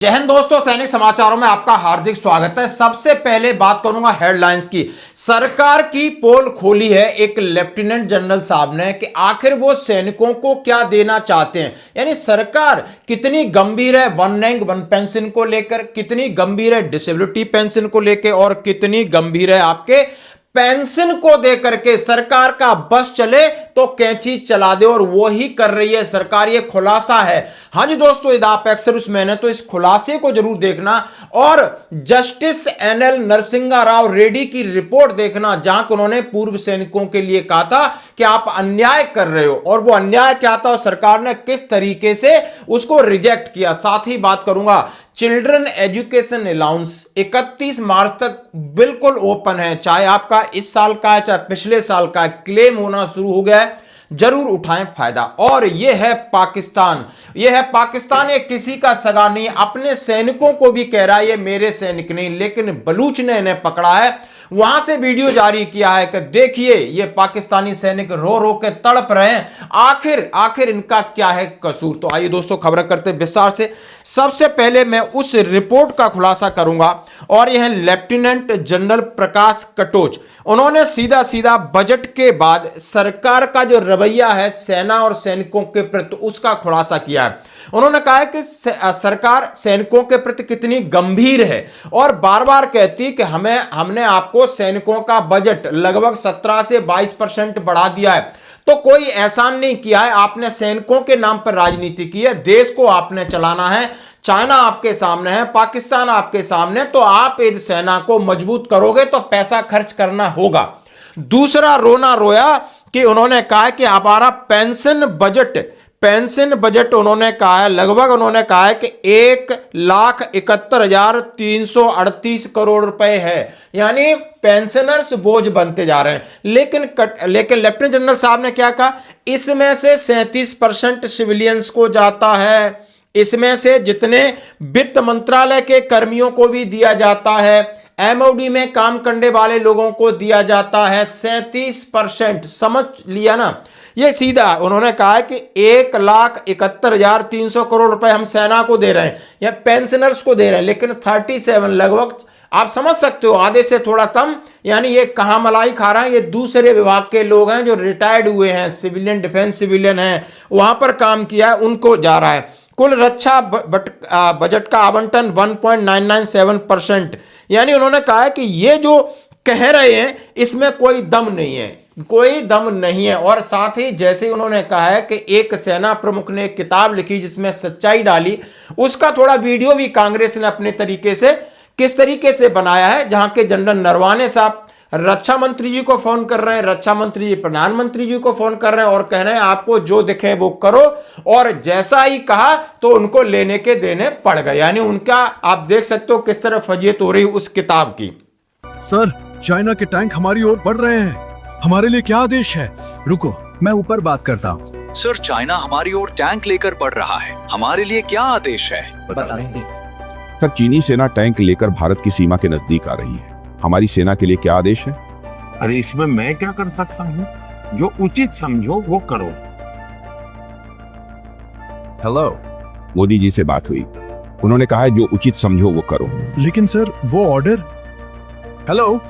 जय हिंद दोस्तों, सैनिक समाचारों में आपका हार्दिक स्वागत है। सबसे पहले बात करूंगा हेडलाइंस की। सरकार की पोल खोली है एक लेफ्टिनेंट जनरल साहब ने कि आखिर वो सैनिकों को क्या देना चाहते हैं, यानी सरकार कितनी गंभीर है वन रैंक वन पेंशन को लेकर, कितनी गंभीर है डिसेबिलिटी पेंशन को लेकर और कितनी गंभीर है आपके पेंशन को देकर के। सरकार का बस चले तो कैंची चला दे और वो ही कर रही है सरकार, ये खुलासा है। हाँ जी दोस्तों, यदि आप एक्सर्विस मैन है तो इस खुलासे को जरूर देखना और जस्टिस एनएल नरसिंहा राव रेड्डी की रिपोर्ट देखना, जहां उन्होंने पूर्व सैनिकों के लिए कहा था कि आप अन्याय कर रहे हो, और वो अन्याय क्या था और सरकार ने किस तरीके से उसको रिजेक्ट किया। साथ ही बात करूंगा चिल्ड्रन एजुकेशन अलाउंस 31 मार्च तक बिल्कुल ओपन है, चाहे आपका इस साल का है चाहे पिछले साल का, क्लेम होना शुरू हो गया है, जरूर उठाएं फायदा। और यह है पाकिस्तान, यह है पाकिस्तान, ये किसी का सगा नहीं, अपने सैनिकों को भी कह रहा है ये मेरे सैनिक नहीं, लेकिन बलूच ने इन्हें पकड़ा है, वहां से वीडियो जारी किया है कि देखिए ये पाकिस्तानी सैनिक रो रो के तड़प रहे हैं, आखिर इनका क्या है कसूर। तो आइए दोस्तों खबर करते विस्तार से। सबसे पहले मैं उस रिपोर्ट का खुलासा करूंगा और यह लेफ्टिनेंट जनरल प्रकाश कटोच, उन्होंने सीधा सीधा बजट के बाद सरकार का जो रवैया है सेना और सैनिकों के प्रति उसका खुलासा किया है। उन्होंने कहा है कि सरकार सैनिकों के प्रति कितनी गंभीर है और बार बार कहती है कि हमने आपको सैनिकों का बजट लगभग 17 से 22% बढ़ा दिया है। तो कोई एहसान नहीं किया है, आपने सैनिकों के नाम पर राजनीति की है, देश को आपने चलाना है, चाइना आपके सामने है, पाकिस्तान आपके सामने, तो आप इस सेना को मजबूत करोगे तो पैसा खर्च करना होगा। दूसरा रोना रोया कि उन्होंने कहा है कि हमारा पेंशन बजट उन्होंने कहा है लगभग, उन्होंने कहा है कि 1,71,338 करोड़ रुपए है, यानी पेंशनर्स बोझ बनते जा रहे हैं। लेकिन लेफ्टिनेंट जनरल साहब ने क्या कहा, इसमें से 37% सिविलियंस को जाता है, इसमें से जितने वित्त मंत्रालय के कर्मियों को भी दिया जाता है, एमओडी में काम करने वाले लोगों को दिया जाता है 37%। समझ लिया ना, ये सीधा उन्होंने कहा है कि 1,71,300 करोड़ रुपए हम सेना को दे रहे हैं या पेंशनर्स को दे रहे हैं, लेकिन 37 लगभग आप समझ सकते हो आधे से थोड़ा कम, यानी ये कहां मलाई खा रहा है, ये दूसरे विभाग के लोग हैं जो रिटायर्ड हुए हैं, सिविलियन डिफेंस सिविलियन हैं, वहां पर काम किया है, उनको जा रहा है। कुल रक्षा बजट का आवंटन 1.997%, यानी उन्होंने कहा है कि ये जो कह रहे हैं इसमें कोई दम नहीं है, कोई दम नहीं है। और साथ ही जैसे उन्होंने कहा है कि एक सेना प्रमुख ने एक किताब लिखी जिसमें सच्चाई डाली, उसका थोड़ा वीडियो भी कांग्रेस ने अपने तरीके से किस तरीके से बनाया है, जहां के जनरल नरवाने साहब रक्षा मंत्री जी को फोन कर रहे हैं, रक्षा मंत्री जी प्रधानमंत्री जी को फोन कर रहे हैं और कह रहे हैं आपको जो दिखे वो करो, और जैसा ही कहा तो उनको लेने के देने पड़ गए। यानी उनका आप देख सकते हो किस तरह फजीयत हो रही उस किताब की। सर, चाइना के टैंक हमारी ओर बढ़ रहे हैं, हमारे लिए क्या आदेश है? रुको, मैं ऊपर बात करता हूँ। सर, चाइना हमारी ओर टैंक लेकर बढ़ रहा है, हमारे लिए क्या आदेश है? सर, चीनी सेना टैंक लेकर भारत की सीमा के नजदीक आ रही है, हमारी सेना के लिए क्या आदेश है? अरे इसमें मैं क्या कर सकता हूँ? जो उचित समझो वो करो। हेलो, मोदी जी से बात हुई, उन्होंने कहा है जो उचित समझो वो करो। लेकिन सर वो ऑर्डर। हेलो,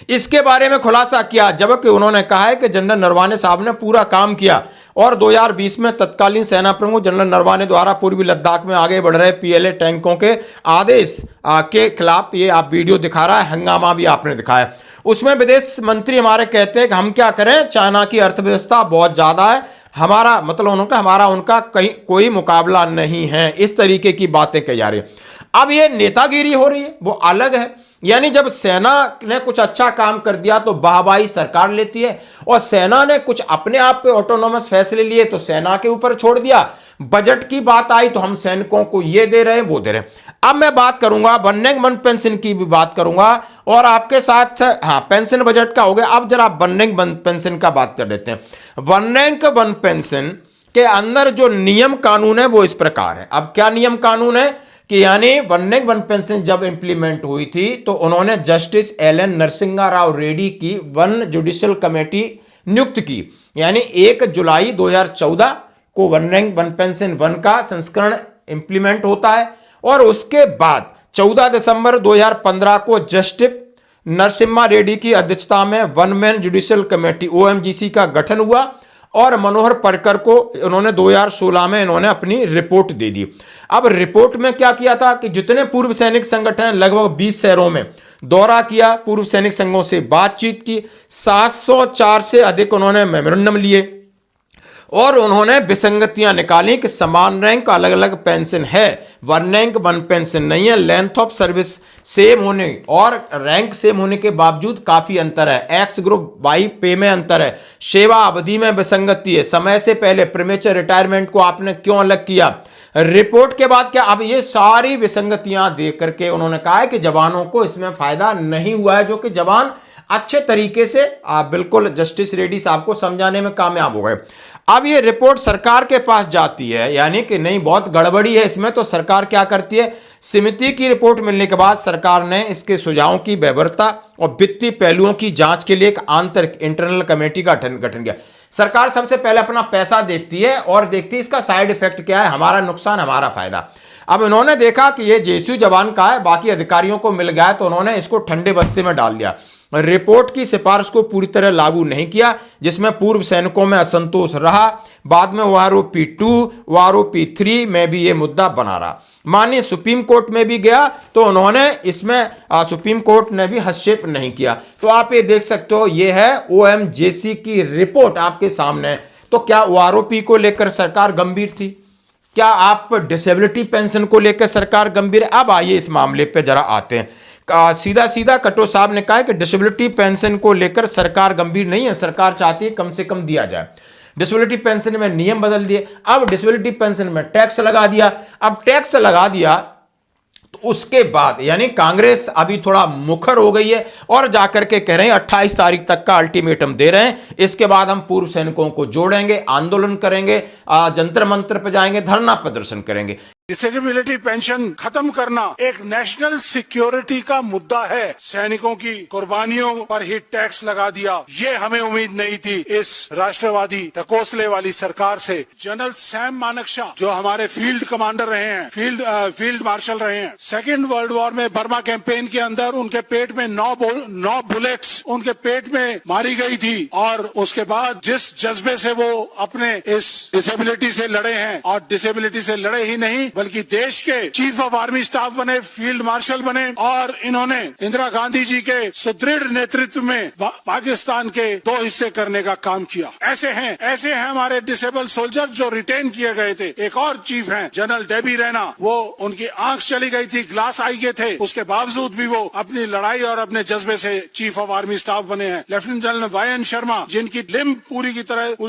इसके बारे में खुलासा किया, जबकि उन्होंने कहा है कि जनरल नरवाने साहब ने पूरा काम किया और 2020 में तत्कालीन सेना प्रमुख जनरल नरवाने द्वारा पूर्वी लद्दाख में आगे बढ़ रहे पीएलए टैंकों के आदेश के खिलाफ ये आप वीडियो दिखा रहा है, हंगामा भी आपने दिखाया। उसमें विदेश मंत्री हमारे कहते हैं कि हम क्या करें, चाइना की अर्थव्यवस्था बहुत ज्यादा है, हमारा मतलब उनका कहीं कोई मुकाबला नहीं है, इस तरीके की बातें कही जा रही है। अब ये नेतागिरी हो रही है, वो अलग है, यानी जब सेना ने कुछ अच्छा काम कर दिया तो वाहवाही सरकार लेती है, और सेना ने कुछ अपने आप पे ऑटोनोमस फैसले लिए तो सेना के ऊपर छोड़ दिया। बजट की बात आई तो हम सैनिकों को ये दे रहे हैं वो दे रहे हैं। अब मैं बात करूंगा वन रैंक वन पेंशन की भी बात करूंगा और आपके साथ, हाँ पेंशन बजट का हो गया, अब जरा वन रैंक वन पेंशन का बात कर लेते हैं। वन रैंक वन पेंशन के अंदर जो नियम कानून है वो इस प्रकार है। अब क्या नियम कानून है कि यानी वन रैंक वन पेंशन जब इंप्लीमेंट हुई थी तो उन्होंने जस्टिस एलएन नरसिंहा राव रेड्डी की वन जुडिशियल कमेटी नियुक्त की, यानी 1 जुलाई 2014 को one rank one pension one का संस्करण इंप्लीमेंट होता है और उसके बाद 14 दिसंबर 2015 को जस्टिस नरसिम्हा रेड्डी की अध्यक्षता में one man judicial committee OMGC का गठन हुआ और मनोहर पर्रिकर को उन्होंने 2016 में इन्होंने अपनी रिपोर्ट दे दी। अब रिपोर्ट में क्या किया था कि जितने पूर्व सैनिक संगठन लगभग 20 शहरों में दौरा किया, पूर्व सैनिक संघों से बातचीत की, 704 से अधिक उन्होंने मेमोरेंडम लिए और उन्होंने विसंगतियां निकाली कि समान रैंक अलग अलग पेंशन है, वन रैंक वन पेंशन नहीं है, लेंथ ऑफ सर्विस सेम होने और रैंक सेम होने के बावजूद काफी अंतर है, एक्स ग्रुप वाई पे में अंतर है, सेवा अवधि में विसंगति है, समय से पहले प्रीमेच्योर रिटायरमेंट को आपने क्यों अलग किया। रिपोर्ट के बाद क्या अब ये सारी विसंगतियां देख करके उन्होंने कहा है कि जवानों को इसमें फायदा नहीं हुआ है, जो कि जवान अच्छे तरीके से बिल्कुल जस्टिस रेड्डी साहब को समझाने में कामयाब हो गए। अब ये रिपोर्ट सरकार के पास जाती है, यानी कि नहीं बहुत गड़बड़ी है इसमें, तो सरकार क्या करती है, समिति की रिपोर्ट मिलने के बाद सरकार ने इसके सुझावों की व्यवहार्यता और वित्तीय पहलुओं की जांच के लिए एक आंतरिक इंटरनल कमेटी का गठन किया। सरकार सबसे पहले अपना पैसा देखती है और देखती है इसका साइड इफेक्ट क्या है, हमारा नुकसान हमारा फायदा। अब इन्होंने देखा कि ये जेएसयू जवान का है, बाकी अधिकारियों को मिल गया है, तो उन्होंने इसको ठंडे बस्ते में डाल दिया। रिपोर्ट की सिफारिश को पूरी तरह लागू नहीं किया, जिसमें पूर्व सैनिकों में असंतोष रहा। बाद में OROP-2 OROP-3 में भी ये मुद्दा बना रहा। माननीय सुप्रीम कोर्ट में भी गया तो उन्होंने इसमें सुप्रीम कोर्ट ने भी हस्तक्षेप नहीं किया। तो आप ये देख सकते हो, ये है OMGC की रिपोर्ट आपके सामने। तो क्या OROP को लेकर सरकार गंभीर थी? क्या आप डिसेबिलिटी पेंशन को लेकर सरकार गंभीर है? अब आइए इस मामले पे जरा आते हैं। सीधा सीधा कटो साहब ने कहा कि डिसेबिलिटी पेंशन को लेकर सरकार गंभीर नहीं है, सरकार चाहती है कम से कम दिया जाए। डिसेबिलिटी पेंशन में नियम बदल दिए, अब डिसेबिलिटी पेंशन में टैक्स लगा दिया। अब टैक्स लगा दिया तो उसके बाद यानी कांग्रेस अभी थोड़ा मुखर हो गई है और जाकर के कह रहे हैं 28 तारीख तक का अल्टीमेटम दे रहे हैं, इसके बाद हम पूर्व सैनिकों को जोड़ेंगे, आंदोलन करेंगे, जंतर मंतर पर जाएंगे, धरना प्रदर्शन करेंगे। डिसेबिलिटी पेंशन खत्म करना एक नेशनल सिक्योरिटी का मुद्दा है। सैनिकों की कुर्बानियों पर ही टैक्स लगा दिया, ये हमें उम्मीद नहीं थी इस राष्ट्रवादी ढकोसले वाली सरकार से। जनरल सैम मानेकशॉ जो हमारे फील्ड कमांडर रहे हैं, फील्ड मार्शल रहे हैं, सेकेंड वर्ल्ड वॉर में बर्मा कैंपेन के अंदर उनके पेट में 9 बुलेट्स उनके पेट में मारी गई थी और उसके बाद जिस जज्बे से वो अपने इस डिसेबिलिटी से लड़े हैं, और डिसेबिलिटी से लड़े ही नहीं बल्कि देश के चीफ ऑफ आर्मी स्टाफ बने, फील्ड मार्शल बने और इन्होंने इंदिरा गांधी जी के सुदृढ़ नेतृत्व में पाकिस्तान के 2 हिस्से करने का काम किया। ऐसे हैं हमारे डिसेबल सोल्जर जो रिटेन किए गए थे। एक और चीफ हैं जनरल डेबी रैना, वो उनकी आंख चली गई थी, ग्लास आई गए थे, उसके बावजूद भी वो अपनी लड़ाई और अपने जज्बे से चीफ ऑफ आर्मी स्टाफ बने हैं। लेफ्टिनेंट जनरल वायन शर्मा जिनकी लिम्ब पूरी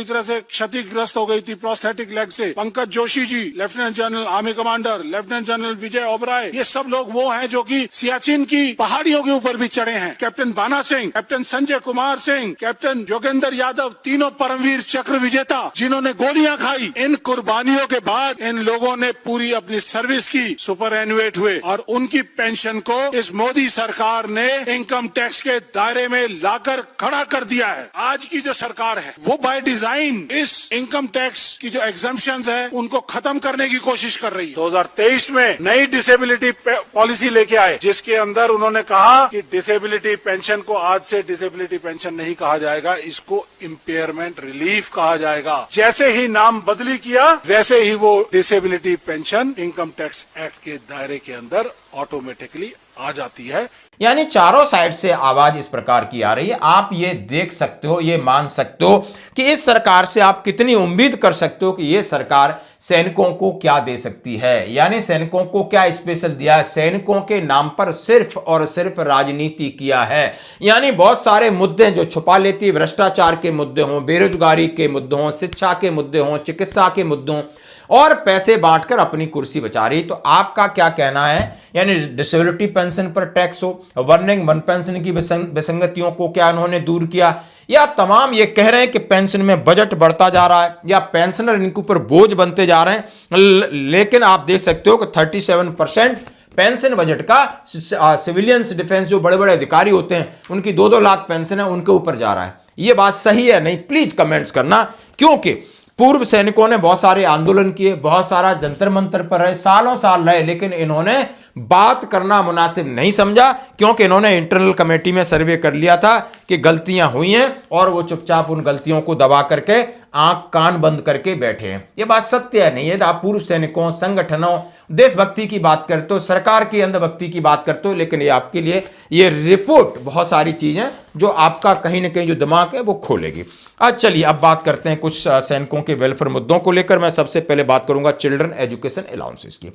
तरह से क्षतिग्रस्त हो गई थी प्रोस्थेटिक लेग से। Pankaj Joshi ji, lieutenant general army commander, lieutenant general Vijay Oberoi, ये सब लोग वो हैं जो कि सियाचिन की पहाड़ियों के ऊपर भी चढ़े हैं। कैप्टन बाना सिंह, कैप्टन संजय कुमार सिंह, कैप्टन योगेंद्र यादव, तीनों परमवीर चक्र विजेता जिन्होंने गोलियां खाई। इन कुर्बानियों के बाद इन लोगों ने पूरी अपनी सर्विस की, सुपर एनुएट हुए और उनकी पेंशन को इस मोदी सरकार ने इनकम टैक्स के दायरे में लाकर खड़ा कर दिया है। आज की जो सरकार है वो बाय डिजाइन इस इनकम टैक्स की जो एग्जम्पशंस है उनको खत्म करने की कोशिश कर रही है। 2023 में नई डिसेबिलिटी पॉलिसी लेके आए जिसके अंदर उन्होंने कहा कि डिसेबिलिटी पेंशन को आज से डिसेबिलिटी पेंशन नहीं कहा जाएगा, इसको इम्पेयरमेंट रिलीफ कहा जाएगा। जैसे ही नाम बदली किया वैसे ही वो disability pension income tax act के दायरे के अंदर ऑटोमेटिकली आ जाती है। यानी चारों साइड से आवाज इस प्रकार की आ रही है। आप ये देख सकते हो, ये मान सकते हो कि इस सरकार से आप कितनी उम्मीद कर सकते हो कि ये सरकार सैनिकों को क्या दे सकती है, यानी सैनिकों को क्या स्पेशल दिया है। सैनिकों के नाम पर सिर्फ और सिर्फ राजनीति किया है, यानी बहुत सारे मुद्दे जो छुपा लेती है, भ्रष्टाचार के मुद्दे हों, बेरोजगारी के मुद्दे हों, शिक्षा के मुद्दे हों, चिकित्सा के मुद्दों, और पैसे बांटकर अपनी कुर्सी बचा रही। तो आपका क्या कहना है, यानी डिसेबिलिटी पेंशन पर टैक्स हो, वर्निंग वन पेंशन की विसंगतियों को क्या उन्होंने दूर किया, या तमाम ये कह रहे हैं कि पेंशन में बजट बढ़ता जा रहा है या पेंशनर इनके ऊपर बोझ बनते जा रहे हैं। लेकिन आप देख सकते हो कि 37% पेंशन बजट का सिविलियंस डिफेंस जो बड़े बड़े अधिकारी होते हैं उनकी 2-2 लाख पेंशन है, उनके ऊपर जा रहा है। ये बात सही है नहीं? प्लीज कमेंट्स करना, क्योंकि पूर्व सैनिकों ने बहुत सारे आंदोलन किए, बहुत सारा जंतर मंतर पर रहे, सालों साल रहे, लेकिन इन्होंने बात करना मुनासिब नहीं समझा, क्योंकि इन्होंने इंटरनल कमेटी में सर्वे कर लिया था कि गलतियां हुई हैं और वो चुपचाप उन गलतियों को दबा करके आंख कान बंद करके बैठे हैं। ये बात सत्य है नहीं है। आप पूर्व सैनिकों, संगठनों, देशभक्ति की बात करते हो, सरकार की अंधभक्ति की बात करते हो, लेकिन ये आपके लिए ये रिपोर्ट बहुत सारी चीजें जो आपका कहीं ना कहीं जो दिमाग है वो खोलेगी। आज चलिए अब बात करते हैं कुछ सैनिकों के वेलफेयर मुद्दों को लेकर। मैं सबसे पहले बात करूंगा चिल्ड्रन एजुकेशन अलाउंसेस की।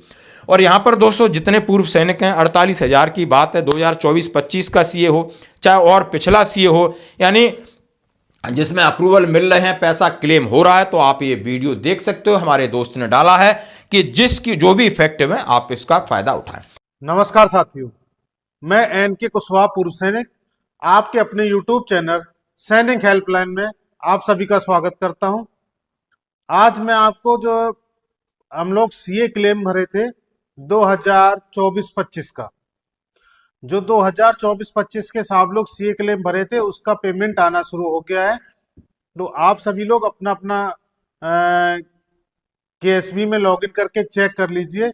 और यहां पर दोस्तों जितने पूर्व सैनिक हैं, 48,000 की बात है। 2024-25 का सीए हो चाहे और पिछला सीए हो, यानी जिसमें अप्रूवल मिल रहे हैं, पैसा क्लेम हो रहा है, तो आप ये वीडियो देख सकते हो। हमारे दोस्त ने डाला है कि जिसकी जो भी इफेक्टिव है आप इसका फायदा उठाएं। नमस्कार साथियों, मैं एन.के. कुशवाहा, पूर्व सैनिक, आपके अपने यूट्यूब चैनल सैनिक हेल्पलाइन में आप सभी का स्वागत करता हूं। आज मैं आपको जो हम लोग सीए क्लेम भरे थे 2024-25 का, जो 2024-25 के सब लोग सीए क्लेम भरे थे उसका पेमेंट आना शुरू हो गया है। तो आप सभी लोग अपना अपना केएसबी में लॉगिन करके चेक कर लीजिए।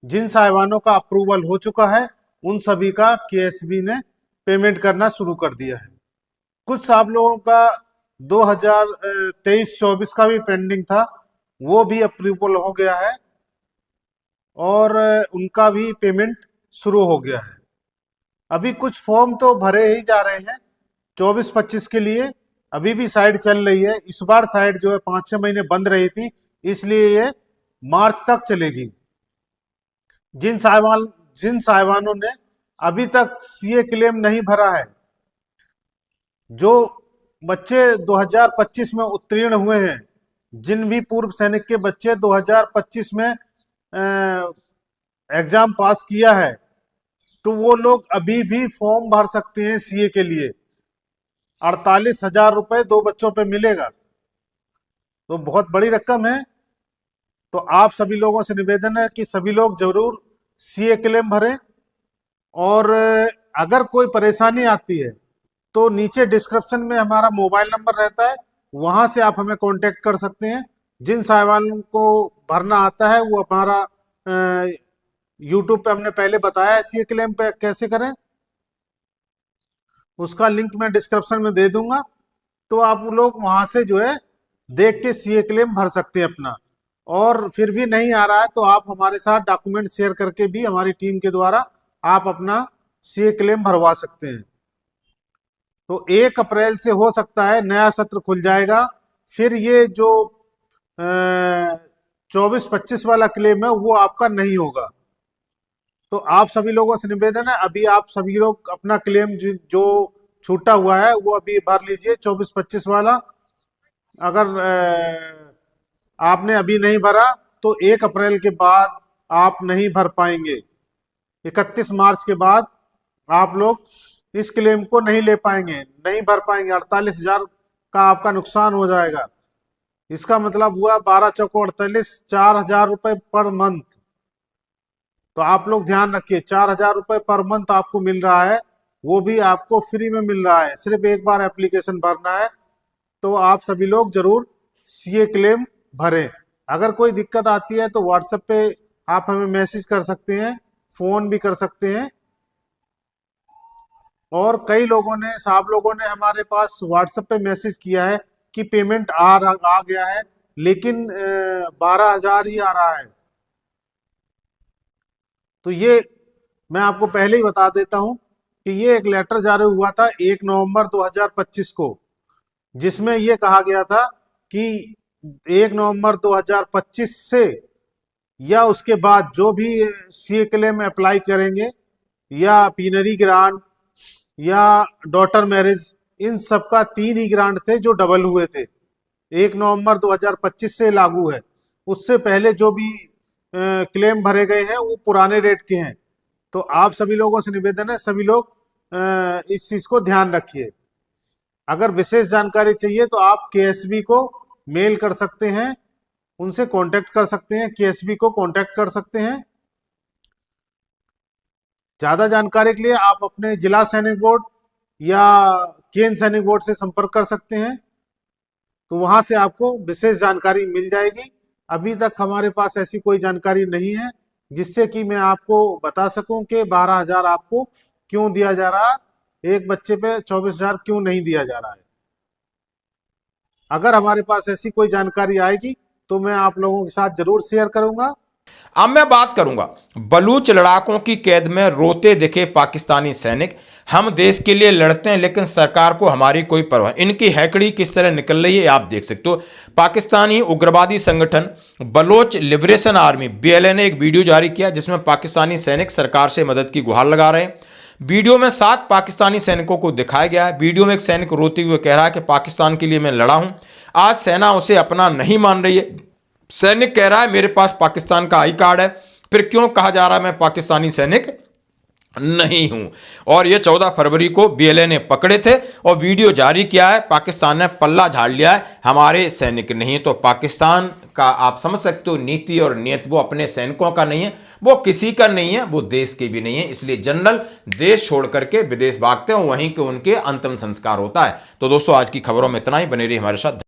जिन साहिबानों का अप्रूवल हो चुका है उन सभी का केएसबी ने पेमेंट करना शुरू कर दिया है। कुछ साहब लोगों का 2023-24 का भी पेंडिंग था, वो भी अप्रूवल हो गया है और उनका भी पेमेंट शुरू हो गया है। अभी कुछ फॉर्म तो भरे ही जा रहे हैं 24-25 के लिए, अभी भी साइट चल रही है। इस बार साइट जो है 5-6 महीने बंद रही थी, इसलिए ये मार्च तक चलेगी। जिन साहिबानों ने अभी तक सीए क्लेम नहीं भरा है, जो बच्चे 2025 में उत्तीर्ण हुए हैं, जिन भी पूर्व सैनिक के बच्चे 2025 में एग्जाम पास किया है, तो वो लोग अभी भी फॉर्म भर सकते हैं सीए के लिए। 48,000 रुपए 2 बच्चों पे मिलेगा, तो बहुत बड़ी रकम है। तो आप सभी लोगों से निवेदन है कि सभी लोग जरूर सीए क्लेम भरें। और अगर कोई परेशानी आती है तो नीचे डिस्क्रिप्शन में हमारा मोबाइल नंबर रहता है, वहां से आप हमें कांटेक्ट कर सकते हैं। जिन साहिबानों को भरना आता है वो हमारा यूट्यूब पे हमने पहले बताया है सीए क्लेम पे कैसे करें, उसका लिंक मैं डिस्क्रिप्शन में दे दूंगा। तो आप लोग वहां से जो है देख के सीए क्लेम भर सकते हैं अपना। और फिर भी नहीं आ रहा है तो आप हमारे साथ डॉक्यूमेंट शेयर करके भी हमारी टीम के द्वारा आप अपना सीए क्लेम भरवा सकते हैं। तो 1 अप्रैल से हो सकता है नया सत्र खुल जाएगा, फिर ये जो 24-25 वाला क्लेम है वो आपका नहीं होगा। तो आप सभी लोगों से निवेदन है, अभी आप सभी लोग अपना क्लेम जो छूटा हुआ है वो अभी भर लीजिए 24-25 वाला। अगर आपने अभी नहीं भरा तो 1 अप्रैल के बाद आप नहीं भर पाएंगे। 31 मार्च के बाद आप लोग इस क्लेम को नहीं ले पाएंगे, नहीं भर पाएंगे। 48,000 का आपका नुकसान हो जाएगा। इसका मतलब हुआ 12 चौको 48, 4,000 रुपए पर मंथ। तो आप लोग ध्यान रखिए, 4,000 रुपए पर मंथ आपको मिल रहा है, वो भी आपको फ्री में मिल रहा है। सिर्फ एक बार एप्लीकेशन भरना है। तो आप सभी लोग जरूर सीए क्लेम भरें। अगर कोई दिक्कत आती है तो व्हाट्सएप पे आप हमें मैसेज कर सकते हैं, फोन भी कर सकते हैं। और कई लोगों ने, साहब लोगों ने हमारे पास व्हाट्सएप पे मैसेज किया है कि पेमेंट आ गया है, लेकिन 12,000 ही आ रहा है। तो ये मैं आपको पहले ही बता देता हूं कि ये एक लेटर जारी हुआ था 1 नवंबर 2025 को, जिसमें ये कहा गया था कि 1 नवंबर 2025 से या उसके बाद जो भी सीए क्लेम अप्लाई करेंगे, या पीनरी ग्रांट या डॉटर मैरिज, इन सब का 3 ही ग्रांट थे जो डबल हुए थे। 1 नवंबर 2025 से लागू है। उससे पहले जो भी क्लेम भरे गए हैं वो पुराने रेट के हैं। तो आप सभी लोगों से निवेदन है, सभी लोग इस चीज को ध्यान रखिए। अगर विशेष जानकारी चाहिए तो आप केएसबी को मेल कर सकते हैं, उनसे कांटेक्ट कर सकते हैं, केएसबी को कांटेक्ट कर सकते हैं। ज्यादा जानकारी के लिए आप अपने जिला सैनिक बोर्ड या केंद्र सैनिक बोर्ड से संपर्क कर सकते हैं। तो वहां से आपको विशेष जानकारी मिल जाएगी। अभी तक हमारे पास ऐसी कोई जानकारी नहीं है जिससे कि मैं आपको बता सकूं कि 12,000 आपको क्यों दिया जा रहा है, एक बच्चे पे 24,000 क्यों नहीं दिया जा रहा है। अगर हमारे पास ऐसी कोई जानकारी आएगी तो मैं आप लोगों के साथ जरूर शेयर करूंगा। अब मैं बात करूंगा बलूच लड़ाकों की कैद में रोते दिखे पाकिस्तानी सैनिक। हम देश के लिए लड़ते हैं लेकिन सरकार को हमारी कोई परवाह। इनकी हैकड़ी किस तरह निकल रही है आप देख सकते हो। पाकिस्तानी उग्रवादी संगठन बलोच लिबरेशन आर्मी BLA ने एक वीडियो जारी किया जिसमें पाकिस्तानी सैनिक सरकार से मदद की गुहार लगा रहे हैं। वीडियो में 7 पाकिस्तानी सैनिकों को दिखाया गया है। वीडियो में एक सैनिक रोते हुए कह रहा है कि पाकिस्तान के लिए मैं लड़ा हूं, आज सेना उसे अपना नहीं मान रही है। सैनिक कह रहा है मेरे पास पाकिस्तान का आई कार्ड है, फिर क्यों कहा जा रहा है मैं पाकिस्तानी सैनिक नहीं हूं। और ये 14 फरवरी को BLA ने पकड़े थे और वीडियो जारी किया है। पाकिस्तान ने पल्ला झाड़ लिया है, हमारे सैनिक नहीं। तो पाकिस्तान का आप समझ सकते हो नीति और नियत, वो अपने सैनिकों का नहीं है, वो किसी का नहीं है, वो देश के भी नहीं है। इसलिए जनरल देश छोड़ करके विदेश भागते हैं, वहीं के उनके अंतिम संस्कार होता है। तो दोस्तों आज की खबरों में इतना ही, बने रहिए हमारे साथ।